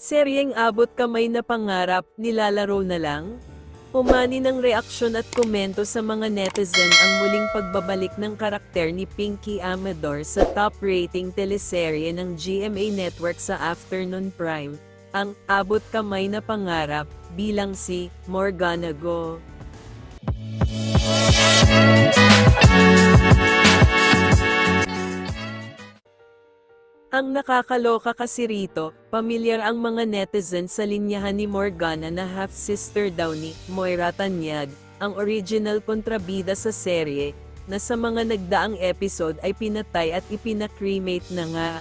Seryeng abot kamay na pangarap, nilalaro na lang? Umani ng reaksyon at komento sa mga netizen ang muling pagbabalik ng karakter ni Pinky Amador sa top-rating teleserye ng GMA Network sa afternoon prime, ang "abot kamay na pangarap" bilang si Morgana Go. Ang nakakaloka kasi rito, pamilyar ang mga netizen sa linyahan ni Morgana na half-sister daw ni Moira Tanyag, ang original kontrabida sa serye, na sa mga nagdaang episode ay pinatay at ipina-cremate na nga.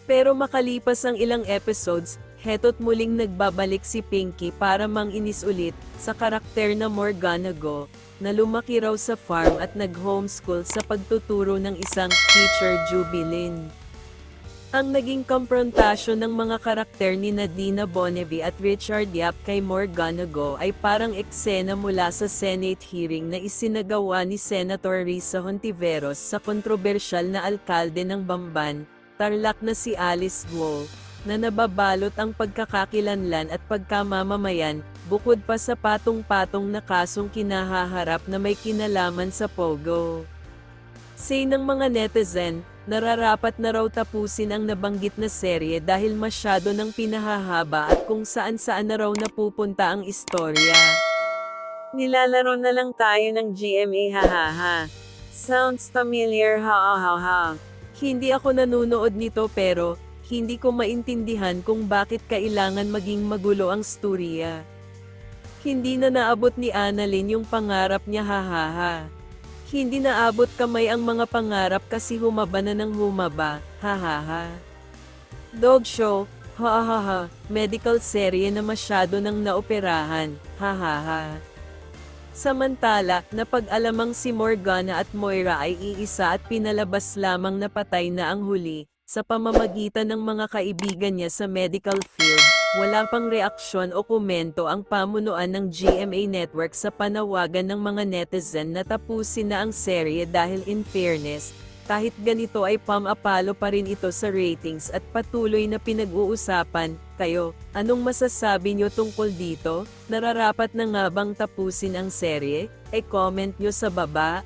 Pero makalipas ang ilang episodes, heto't muling nagbabalik si Pinky para manginis ulit sa karakter na Morgana Go, na lumaki raw sa farm at nag-homeschool sa pagtuturo ng isang teacher Jubilin. Ang naging komprontasyon ng mga karakter ni Nadina Bonnevie at Richard Yap kay Morgana Go ay parang eksena mula sa Senate hearing na isinagawa ni Senator Risa Hontiveros sa kontrobersyal na alkalde ng Bamban, Tarlac na si Alice Guo, na nababalot ang pagkakakilanlan at pagkamamamayan, bukod pa sa patong-patong na kasong kinahaharap na may kinalaman sa Pogo. Say ng mga netizen, nararapat na raw tapusin ang nabanggit na serye dahil masyado ng pinahahaba at kung saan-saan na raw napupunta ang istorya. Nilalaro na lang tayo ng GMA, hahaha. Sounds familiar, ha. Hindi ako nanunood nito pero, hindi ko maintindihan kung bakit kailangan maging magulo ang storya. Hindi na naabot ni Annalyn yung pangarap niya, hahaha. Hindi naabot kamay ang mga pangarap kasi humaba na ng humaba, hahaha. Dog show, hahaha, medical serye na masyado nang naoperahan, hahaha. Samantala, napag-alamang si Morgana at Moira ay iisa at pinalabas lamang na patay na ang huli, sa pamamagitan ng mga kaibigan niya sa medical field. Wala pang reaksyon o komento ang pamunuan ng GMA Network sa panawagan ng mga netizen na tapusin na ang serye dahil in fairness, kahit ganito ay pam-apalo pa rin ito sa ratings at patuloy na pinag-uusapan. Kayo, anong masasabi nyo tungkol dito? Nararapat na nga bang tapusin ang serye? E-comment nyo sa baba.